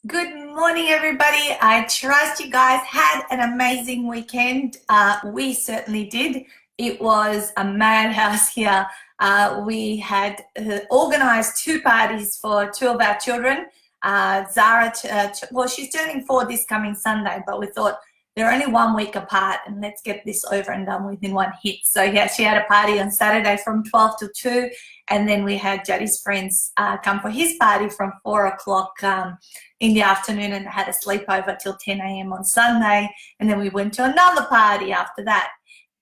Good morning, everybody. I trust you guys had an amazing weekend. We certainly did. It was a madhouse here. We had organized two parties for two of our children. Zara, well, she's turning 4 this coming Sunday, but we thought they're only 1 week apart and let's get this over and done with in one hit. So yeah, she had a party on Saturday from 12 to 2, and then we had Juddy's friends come for his party from 4 o'clock in the afternoon, and had a sleepover till 10 a.m. on Sunday, and then we went to another party after that.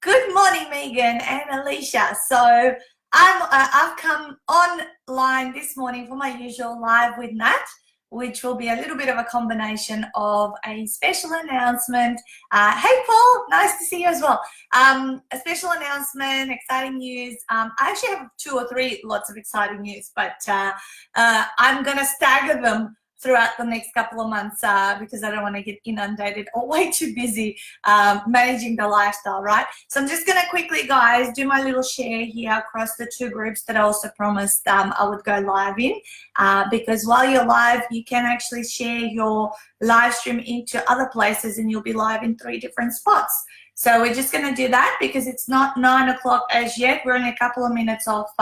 Good morning, Megan and Alicia. So I've come online this morning for my usual live with Nat, which will be a little bit of a combination of a special announcement. Hey, Paul, nice to see you as well. A special announcement, exciting news. I actually have 2 or 3 lots of exciting news, but I'm going to stagger them throughout the next couple of months because I don't want to get inundated or way too busy managing the lifestyle, right? So I'm just going to quickly, guys, do my little share here across the 2 groups that I also promised I would go live in, because while you're live, you can actually share your live stream into other places and you'll be live in 3 different spots. So we're just going to do that because it's not 9 o'clock as yet. We're in a couple of minutes off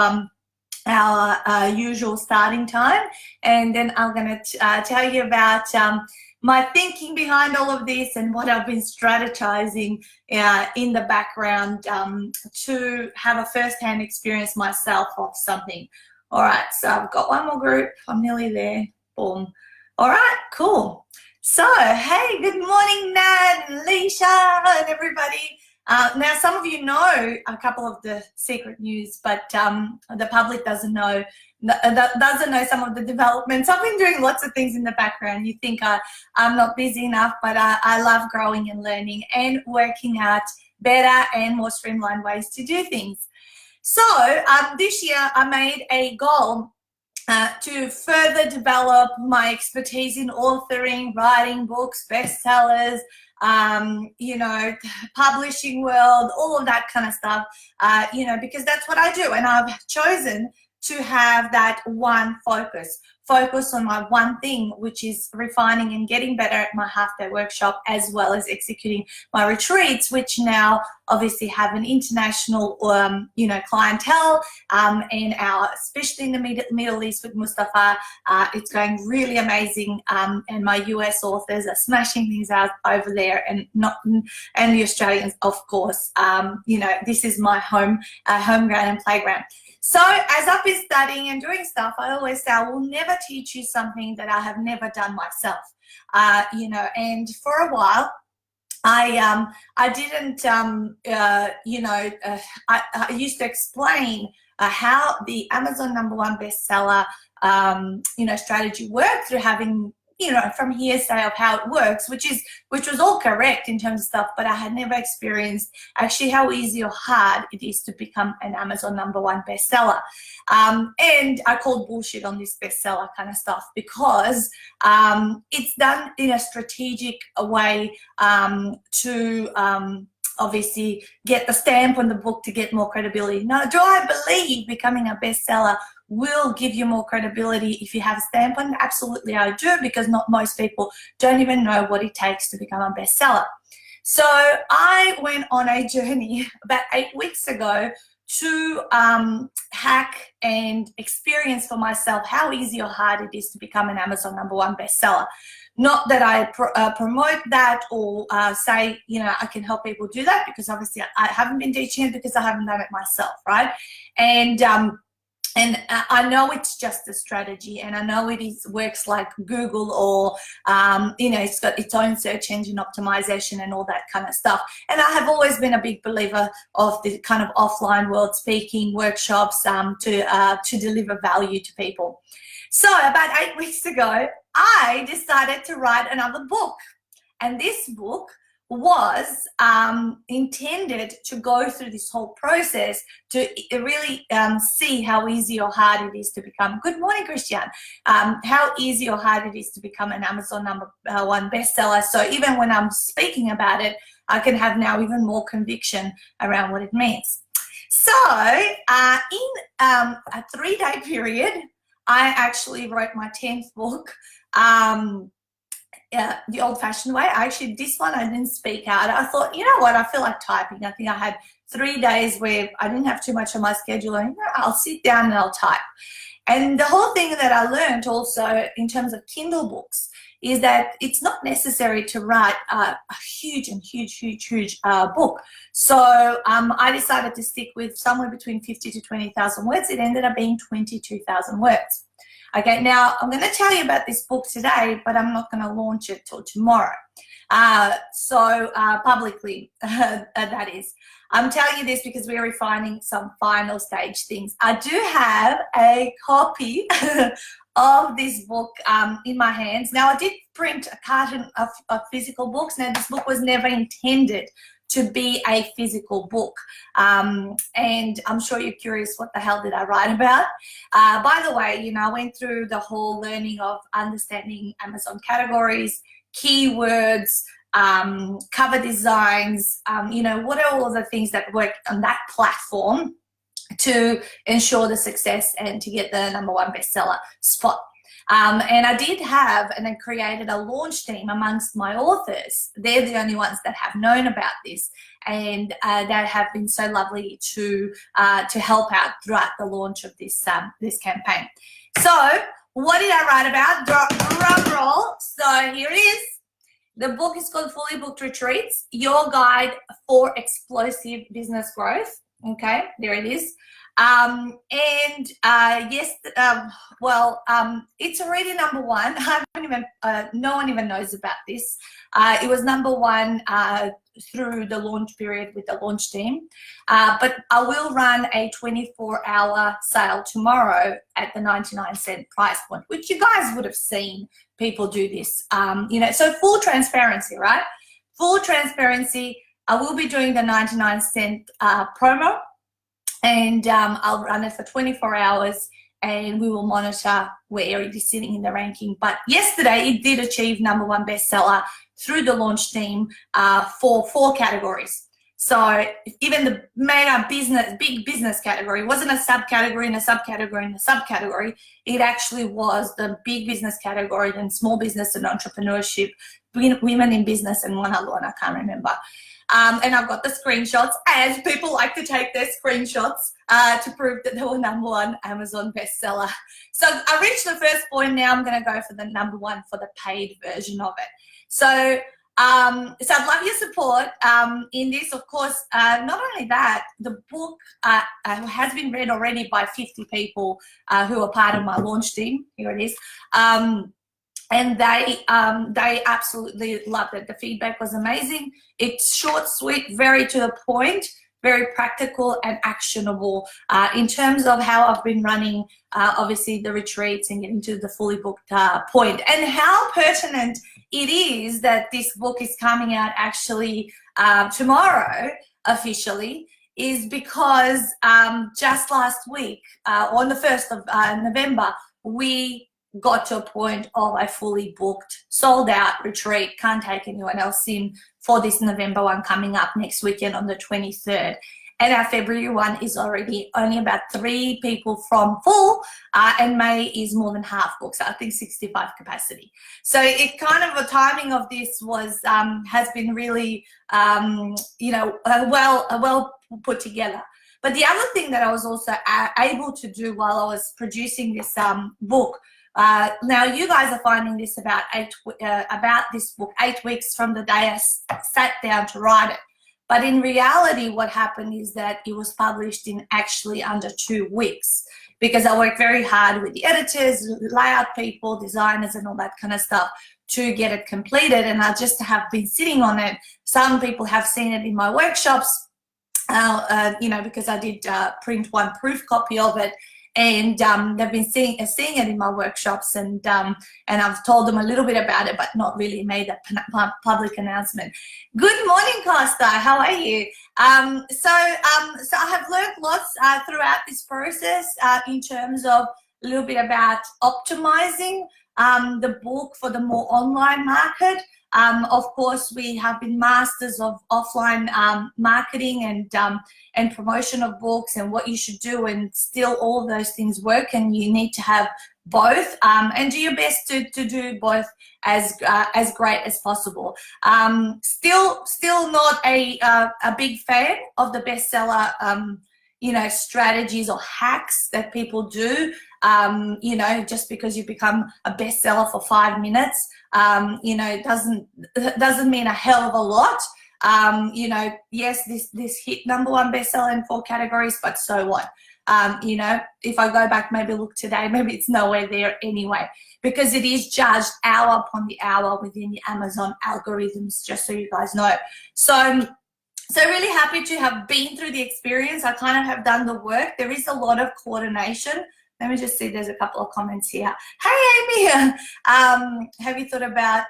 our usual starting time, and then I'm going to tell you about my thinking behind all of this and what I've been strategizing in the background to have a first-hand experience myself of something. All right, so I've got 1 more group. I'm nearly there. Boom. All right, cool. So, hey, good morning, Nat and Alicia and everybody. Now, some of you know a couple of the secret news, but the public doesn't know some of the developments. I've been doing lots of things in the background. You think I'm not busy enough, but I love growing and learning and working out better and more streamlined ways to do things. So this year I made a goal to further develop my expertise in authoring, writing books, bestsellers, publishing world, all of that kind of stuff, because that's what I do. And I've chosen to have that one focus on my one thing, which is refining and getting better at my half-day workshop, as well as executing my retreats, which now obviously have an international, clientele, and especially in the Middle East with Mustafa, it's going really amazing, and my US authors are smashing things out over there, and the Australians, of course. This is my home ground and playground. So as I've been studying and doing stuff, I always say I will never teach you something that I have never done myself. And for a while, I didn't, I used to explain how the Amazon #1 bestseller, strategy worked through having, from hearsay of how it works, which was all correct in terms of stuff, but I had never experienced actually how easy or hard it is to become an Amazon #1 bestseller. And I called bullshit on this bestseller kind of stuff because it's done in a strategic way to obviously get the stamp on the book to get more credibility. Now, do I believe becoming a bestseller will give you more credibility if you have a stamp on it? Absolutely, I do, because not most people don't even know what it takes to become a bestseller. So I went on a journey about 8 weeks ago to hack and experience for myself how easy or hard it is to become an Amazon #1 bestseller. Not that I promote that or say, I can help people do that, because obviously I haven't been teaching it because I haven't done it myself, right? And I know it's just a strategy, and I know works like Google, or it's got its own search engine optimization and all that kind of stuff. And I have always been a big believer of the kind of offline world, speaking workshops to deliver value to people. So about 8 weeks ago, I decided to write another book, and this book was intended to go through this whole process to really see how easy or hard it is to become. Good morning, Christian. How easy or hard it is to become an Amazon #1 bestseller. So even when I'm speaking about it, I can have now even more conviction around what it means. So in a 3-day period, I actually wrote my 10th book. the old-fashioned way. Actually, this one I didn't speak out. I thought, you know what, I feel like typing. I think I had 3 days where I didn't have too much on my schedule, and I'll sit down and I'll type. And the whole thing that I learned also in terms of Kindle books is that it's not necessary to write a huge book. So I decided to stick with somewhere between 50 to 20,000 words. It ended up being 22,000 words. Okay, now I'm going to tell you about this book today, but I'm not going to launch it till tomorrow. Publicly, that is. I'm telling you this because we're refining some final stage things. I do have a copy of this book in my hands. Now, I did print a carton of physical books. Now, this book was never intended to be a physical book. And I'm sure you're curious, what the hell did I write about? By the way, you know, I went through the whole learning of understanding Amazon categories, keywords, cover designs, you know, what are all the things that work on that platform to ensure the success and to get the #1 bestseller spot. And I did have, and I created a launch team amongst my authors. They're the only ones that have known about this, and that have been so lovely to help out throughout the launch of this this campaign. So what did I write about? Drum roll. So here it is. The book is called Fully Booked Retreats, Your Guide for Explosive Business Growth. Okay, there it is. Yes, it's already #1. I haven't even, no one even knows about this. It was #1 through the launch period with the launch team. But I will run a 24-hour sale tomorrow at the 99-cent price point, which you guys would have seen people do this. You know, so full transparency, right? Full transparency. I will be doing the 99-cent promo, and I'll run it for 24 hours, and we will monitor where it is sitting in the ranking. But yesterday it did achieve #1 bestseller through the launch team for 4 categories. So even the mega business, big business category wasn't a subcategory and a subcategory and a subcategory. It actually was the big business category, and small business and entrepreneurship, women in business, and one other one I can't remember. And I've got the screenshots, as people like to take their screenshots to prove that they were #1 Amazon bestseller. So I reached the first point. Now I'm going to go for the #1 for the paid version of it. So I'd love your support in this. Of course, not only that, the book has been read already by 50 people who are part of my launch team. Here it is. And they absolutely loved it. The feedback was amazing. It's short, sweet, very to the point, very practical and actionable in terms of how I've been running, obviously, the retreats and getting to the fully booked point. And how pertinent it is that this book is coming out actually tomorrow officially is because just last week, on the 1st of November, we got to a point of a fully booked, sold out retreat. Can't take anyone else in for this November one coming up next weekend on the 23rd. And our February one is already only about 3 people from full, and May is more than half booked, so I think 65 capacity. So it kind of, the timing of this was has been really, you know, well put together. But the other thing that I was also able to do while I was producing this book, now you guys are finding this about this book 8 weeks from the day I sat down to write it. But in reality, what happened is that it was published in actually under 2 weeks, because I worked very hard with the editors, layout people, designers, and all that kind of stuff to get it completed. And I just have been sitting on it. Some people have seen it in my workshops, you know, because I did print 1 proof copy of it. And they've been seeing it in my workshops, and I've told them a little bit about it, but not really made a public announcement. Good morning, Costa. How are you? So I have learned lots throughout this process in terms of a little bit about optimizing the book for the more online market. Of course, we have been masters of offline marketing and promotion of books and what you should do, and still all of those things work, and you need to have both, and do your best to do both as great as possible. Still not a big fan of the bestseller strategies or hacks that people do. Just because you become a bestseller for 5 minutes, doesn't mean a hell of a lot. Yes, this hit #1 bestseller in 4 categories, but so what? If I go back, maybe look today, maybe it's nowhere there anyway, because it is judged hour upon the hour within the Amazon algorithms, just so you guys know. So really happy to have been through the experience. I kind of have done the work. There is a lot of coordination. Let me just see, there's a couple of comments here. Hey, Amy, have you thought about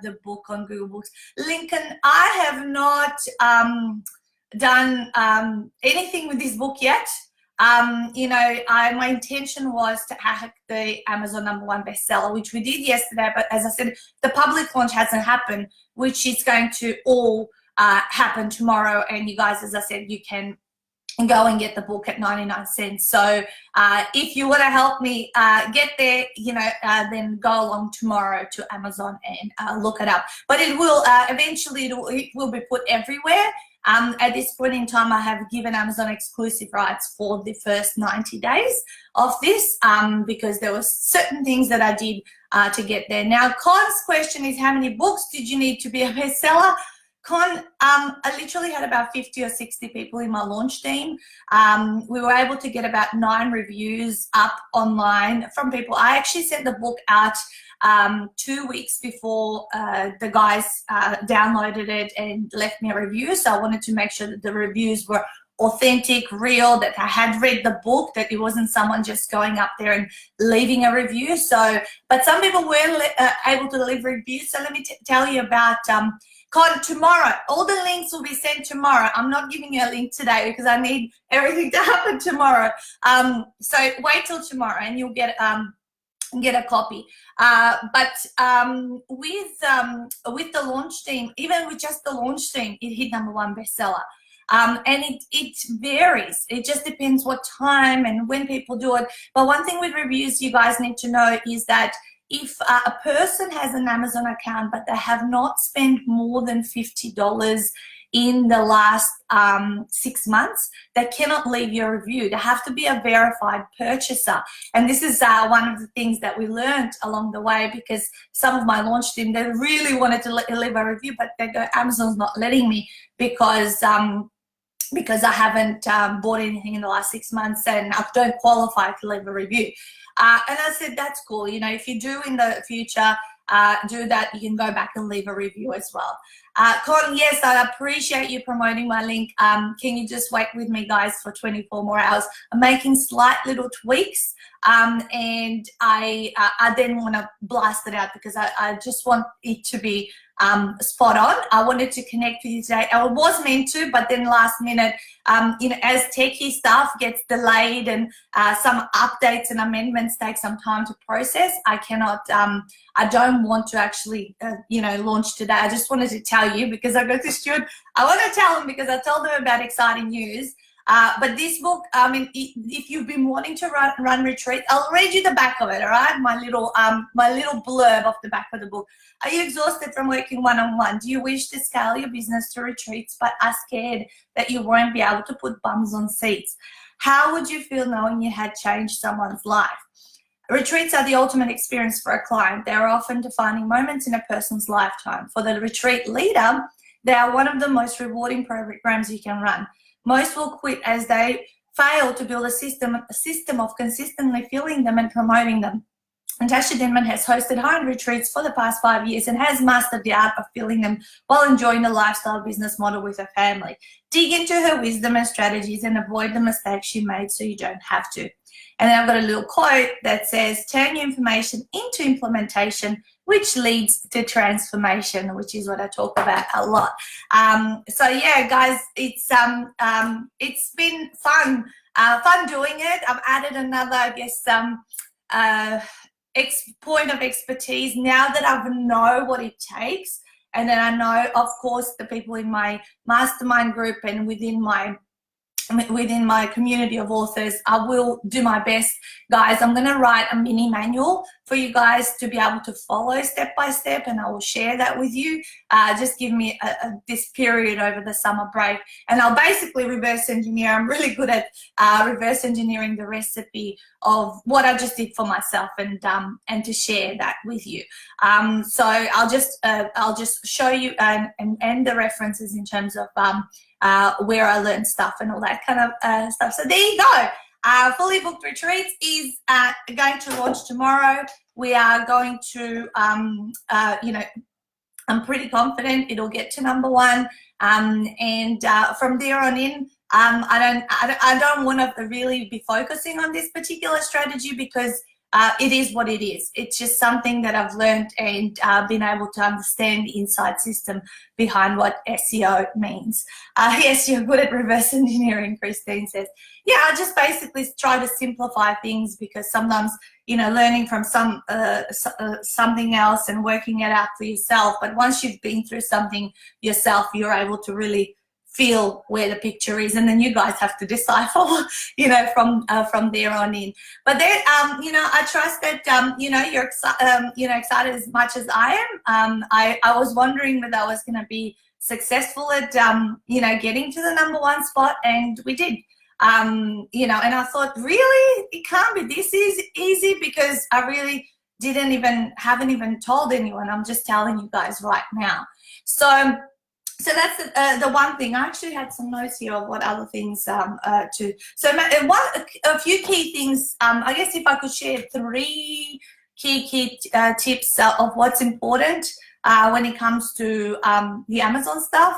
the book on Google Books? Lincoln, I have not done anything with this book yet. My intention was to hack the Amazon #1 bestseller, which we did yesterday, but as I said, the public launch hasn't happened, which is going to all happen tomorrow. And you guys, as I said, you can go and get the book at 99 cents. So if you want to help me get there, then go along tomorrow to Amazon and look it up. But it will eventually, it will be put everywhere. At this point in time, I have given Amazon exclusive rights for the first 90 days of this, because there were certain things that I did to get there. Now, Con's question is, how many books did you need to be a bestseller? Con, I literally had about 50 or 60 people in my launch team. We were able to get about 9 reviews up online from people. I actually sent the book out 2 weeks before the guys downloaded it and left me a review. So I wanted to make sure that the reviews were authentic, real, that I had read the book, that it wasn't someone just going up there and leaving a review. So, but some people were able to leave reviews. So let me tell you about tomorrow. All the links will be sent tomorrow. I'm not giving you a link today because I need everything to happen tomorrow. So wait till tomorrow and you'll get a copy. But with the launch team, even with just the launch team, it hit #1 bestseller. And it varies. It just depends what time and when people do it. But one thing with reviews you guys need to know is that if a person has an Amazon account but they have not spent more than $50 in the last 6 months, they cannot leave your review. They have to be a verified purchaser. And this is one of the things that we learned along the way, because some of my launch team, they really wanted to leave a review, but they go, Amazon's not letting me because I haven't bought anything in the last 6 months and I don't qualify to leave a review. And I said, that's cool. If you do in the future, do that, you can go back and leave a review as well. Con, yes, I appreciate you promoting my link. Can you just wait with me, guys, for 24 more hours? I'm making slight little tweaks, and I then want to blast it out because I just want it to be spot on. I wanted to connect with you today. I was meant to, but then last minute, as techie stuff gets delayed and some updates and amendments take some time to process, I cannot, I don't want to actually, launch today. I just wanted to tell you because I got to Stuart. I want to tell them because I told them about exciting news. But this book, if you've been wanting to run retreats, I'll read you the back of it, all right? My little blurb off the back of the book. Are you exhausted from working one-on-one? Do you wish to scale your business to retreats but are scared that you won't be able to put bums on seats? How would you feel knowing you had changed someone's life? Retreats are the ultimate experience for a client. They are often defining moments in a person's lifetime. For the retreat leader, they are one of the most rewarding programs you can run. Most will quit as they fail to build a system of consistently filling them and promoting them. Natasa Denman has hosted high-end retreats for the past 5 years and has mastered the art of filling them while enjoying the lifestyle business model with her family. Dig into her wisdom and strategies and avoid the mistakes she made so you don't have to. And then I've got a little quote that says, turn your information into implementation, which leads to transformation, which is what I talk about a lot. So yeah, guys, it's been fun doing it. I've added another, I guess, point of expertise now that I know what it takes, and then I know, of course, the people in my mastermind group and within my within my community of authors. I will do my best, guys. I'm going to write a mini manual for you guys to be able to follow step by step, and I will share that with you. Just give me this period over the summer break, and I'll basically reverse engineer. I'm really good at reverse engineering the recipe of what I just did for myself, and to share that with you. So I'll just show you and the references in terms of where I learned stuff and all that kind of stuff. So there you go. Fully Booked Retreats is going to launch tomorrow. We are going to, you know, I'm pretty confident it'll get to #1. And from there on in, I don't want to really be focusing on this particular strategy, because it is what it is. It's just something that I've learned and been able to understand the inside system behind what SEO means. Yes, you're good at reverse engineering, Christine says. Yeah, I just basically try to simplify things, because sometimes, you know, learning from something else and working it out for yourself. But once you've been through something yourself, you're able to really feel where the picture is, and then you guys have to decipher, you know, from there on in. But then, you know, I trust that you know, you're excited as much as I am. I was wondering whether I was going to be successful at you know, getting to the #1 spot, and we did. You know, and I thought, really, it can't be this easy, because I really haven't even told anyone. I'm just telling you guys right now. So that's the one thing. I actually had some notes here of what other things to. So a few key things. I guess if I could share 3 key tips of what's important when it comes to the Amazon stuff.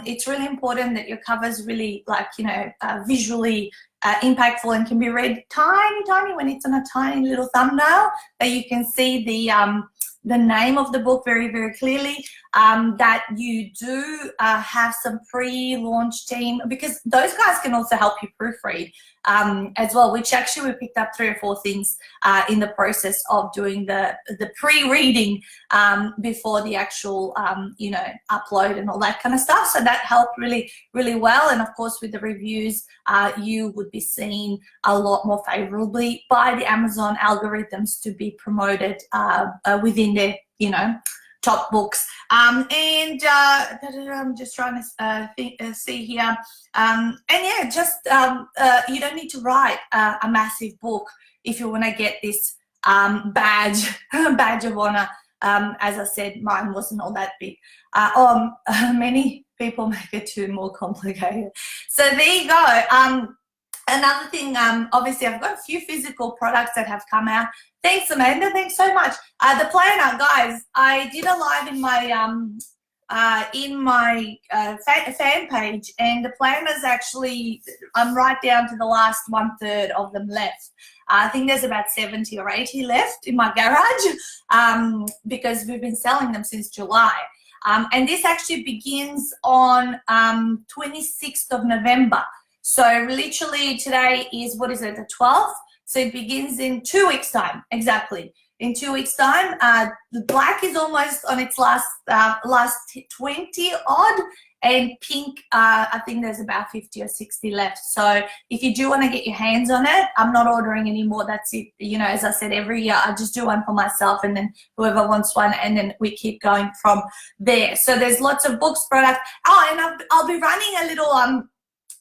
It's really important that your cover's really, like, you know, visually impactful and can be read tiny when it's on a tiny little thumbnail, that you can see the name of the book very, very clearly, that you do have some pre-launch team, because those guys can also help you proofread as well, which actually we picked up 3 or 4 things in the process of doing the pre-reading before the actual, you know, upload and all that kind of stuff. So that helped really, really well. And of course, with the reviews, you would be seen a lot more favorably by the Amazon algorithms to be promoted within their, you know, top books. And I'm just trying to see here. And yeah, just you don't need to write a massive book if you want to get this badge of honor. As I said, mine wasn't all that big. Many people make it too more complicated. So there you go. Another thing, obviously, I've got a few physical products that have come out. Thanks, Amanda. Thanks so much. The planner, guys, I did a live in my fan page, and the planners actually, I'm right down to the last 1/3 of them left. I think there's about 70 or 80 left in my garage, because we've been selling them since July. And this actually begins on 26th of November. So literally today is, what is it, the 12th? So it begins in 2 weeks' time, exactly. In 2 weeks' time, the black is almost on its last 20 odd, and pink, I think there's about 50 or 60 left. So if you do want to get your hands on it, I'm not ordering anymore. That's it. You know, as I said, every year I just do one for myself, and then whoever wants one, and then we keep going from there. So there's lots of books, product. Oh, and I'll be running a little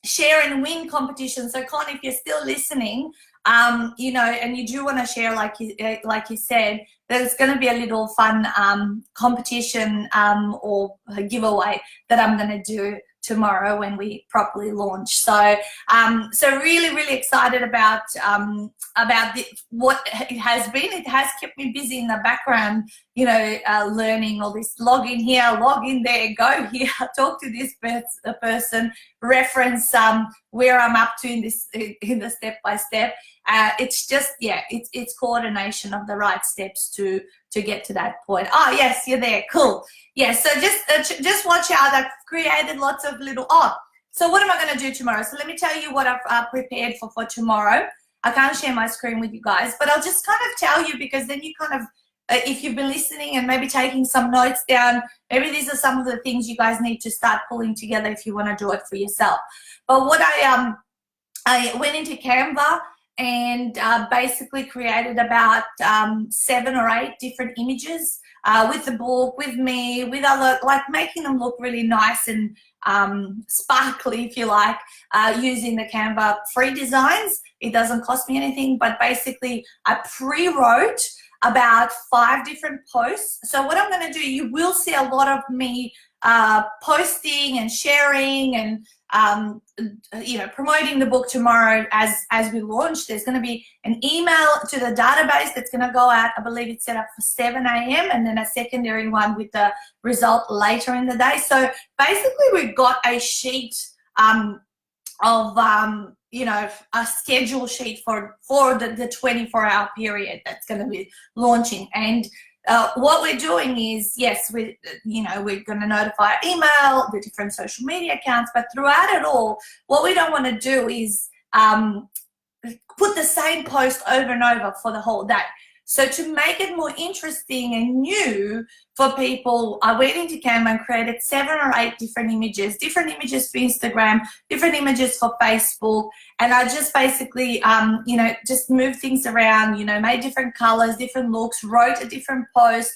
share and win competition. So Con, if you're still listening, you know, and you do want to share, like you said, there's going to be a little fun competition or a giveaway that I'm going to do tomorrow when we properly launch. So so really excited about what it has been. It has kept me busy in the background, you know, learning all this. Log in here, log in there, go here, talk to this person, reference where I'm up to in the step by step. It's just, yeah, it's coordination of the right steps to get to that point. Oh yes, you're there, cool. Yeah, so just watch out. I've created lots of little, so what am I going to do tomorrow? So let me tell you what I've prepared for tomorrow. I can't share my screen with you guys, but I'll just kind of tell you, because then you kind of if you've been listening and maybe taking some notes down, maybe these are some of the things you guys need to start pulling together if you want to do it for yourself. But what I went into Canva and basically created about 7 or 8 different images with the book, with me, with other, like making them look really nice and sparkly, if you like, using the Canva free designs. It doesn't cost me anything, but basically I pre-wrote about 5 different posts. So what I'm going to do, you will see a lot of me posting and sharing and promoting the book tomorrow as we launch. There's going to be an email to the database that's going to go out. I believe it's set up for 7 a.m. and then a secondary one with the result later in the day. So basically we've got a sheet of a schedule sheet for the 24-hour period that's going to be launching. And what we're doing is, yes, we're going to notify our email, the different social media accounts, but throughout it all, what we don't want to do is put the same post over and over for the whole day. So to make it more interesting and new for people, I went into Canva and created 7 or 8 different images for Instagram, different images for Facebook, and I just basically, just moved things around, made different colors, different looks, wrote a different post,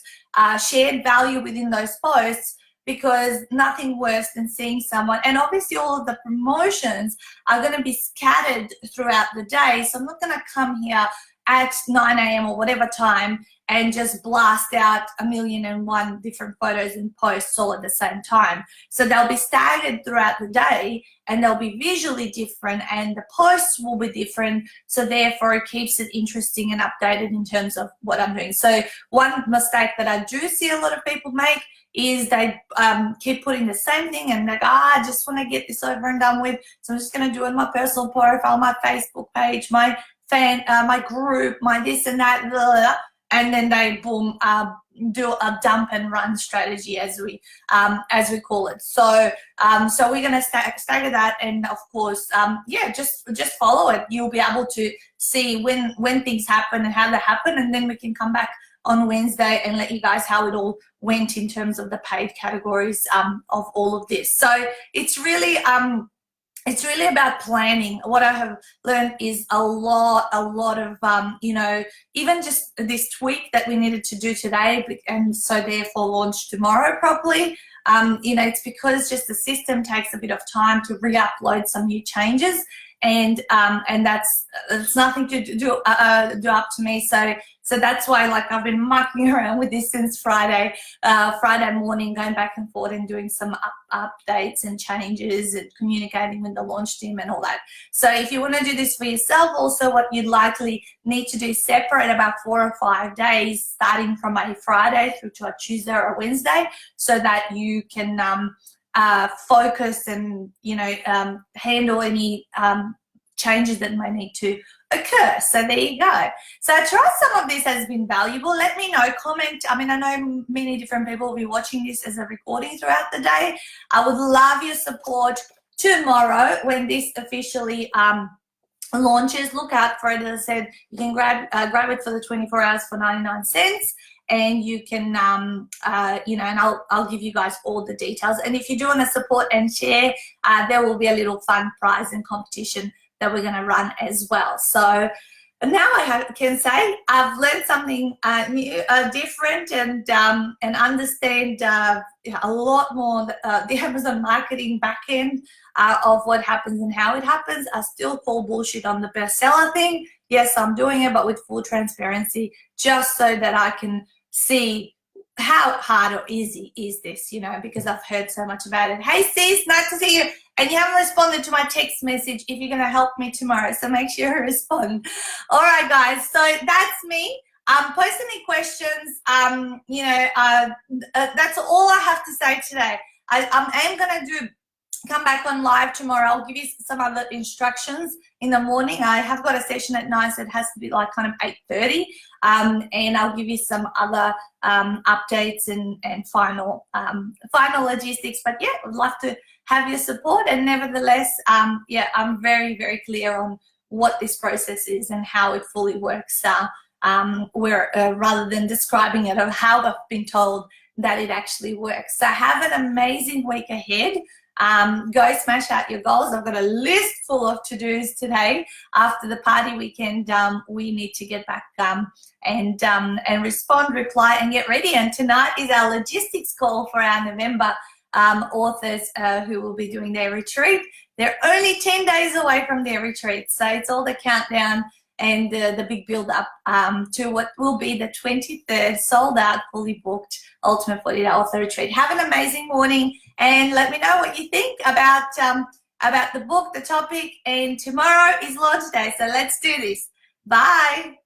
shared value within those posts, because nothing worse than seeing someone, and obviously all of the promotions are going to be scattered throughout the day, so I'm not going to come here at 9 a.m. or whatever time and just blast out 1,000,001 different photos and posts all at the same time. So they'll be staggered throughout the day and they'll be visually different and the posts will be different. So therefore it keeps it interesting and updated in terms of what I'm doing. So one mistake that I do see a lot of people make is they keep putting the same thing and they go, I just want to get this over and done with. So I'm just going to do it on my personal profile, my Facebook page, my my group, my this and that, blah, blah, blah, and then they boom do a dump and run strategy as we call it. So so we're going to stagger that, and of course just follow it. You'll be able to see when things happen and how they happen, and then we can come back on Wednesday and let you guys how it all went in terms of the paid categories of all of this. So it's really about planning. What I have learned is a lot of, even just this tweak that we needed to do today, and so therefore launch tomorrow properly. It's because just the system takes a bit of time to re-upload some new changes, and that's it's nothing to do up to me. So that's why, like, I've been mucking around with this since Friday morning, going back and forth and doing some updates and changes and communicating with the launch team and all that. So if you want to do this for yourself, also what you'd likely need to do separate about 4 or 5 days, starting from a Friday through to a Tuesday or a Wednesday, so that you can focus and handle any changes that might need to occur. So there you go. So I trust some of this has been valuable. Let me know, comment. I mean, I know many different people will be watching this as a recording throughout the day. I would love your support tomorrow when this officially launches. Look out for it. As I said, you can grab it for the 24 hours for 99 cents. And you can, and I'll give you guys all the details. And if you do want to support and share, there will be a little fun prize and competition that we're going to run as well. So now I can say I've learned something new, different, and understand a lot more the Amazon marketing backend of what happens and how it happens. I still call bullshit on the bestseller thing. Yes, I'm doing it, but with full transparency, just so that I can see how hard or easy is this, because I've heard so much about it. Hey, sis, nice to see you. And you haven't responded to my text message if you're going to help me tomorrow, so make sure you respond. All right, guys, so that's me. Post any questions. That's all I have to say today. I am going to come back on live tomorrow. I'll give you some other instructions in the morning. I have got a session at 9, so it has to be like kind of 8:30. And I'll give you some other updates and final logistics. But yeah, I'd love to have your support. And nevertheless, I'm very, very clear on what this process is and how it fully works where rather than describing it, of how I've been told that it actually works. So have an amazing week ahead. Go smash out your goals. I've got a list full of to-dos today. After the party weekend, we need to get back and respond, reply, and get ready. And tonight is our logistics call for our November authors who will be doing their retreat. They're only 10 days away from their retreat, so it's all the countdown and the big build-up to what will be the 23rd sold-out, fully booked Ultimate 40-Day Author Retreat. Have an amazing morning, and let me know what you think about the book, the topic, and tomorrow is launch day, so let's do this. Bye.